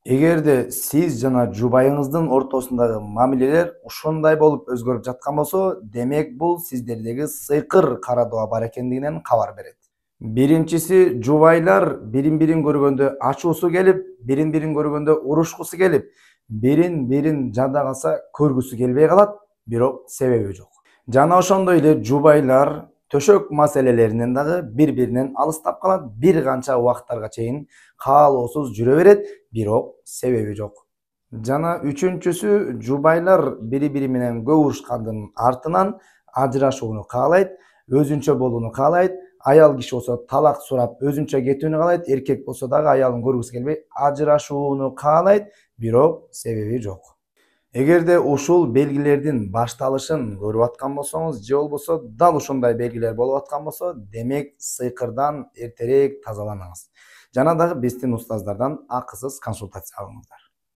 Эгерде сиз жана жубайыңыздын ортосундагы мамилелер ушундай болуп өзгөрүп жаткан болсо, демек бул сиздердеги сыйкыр кара дуба бар экендигинен кабар берет. Биринчиси, жубайлар бирин-бирин көргөндө ачуусу келип, бирин-бирин көргөндө урушкусу келип, бирин-бирин жада калса көргүсү келбей калат, бирок себеби жок. Жана ошондой эле жубайлар төшөк маселелеринен дагы бири-биринен алыстап калат, бир канча убакыттарга чейин каалоосуз жүрө берет, бирок себеби жок. Жана үчүнчүсү, жубайлар бири-бири менен көп урушкандын артынан ажырашууну каалайт, өзүнчө болууну каалайт, аял киши болсо талак сурап өзүнчө кетүүнү каалайт, эркек болсо дагы аялын көргүсү келбей ажырашууну каалайт, бирок себеби жок. Эгерде ушул белгилердин башталышын көрүп аткан болсоңуз, же болбосо дал ушундай белгилер болуп аткан болсо, демек сыйкырдан эртерээк тазаланыңыз. Жана дагы биздин устаздардан акысыз консультация алыңыздар.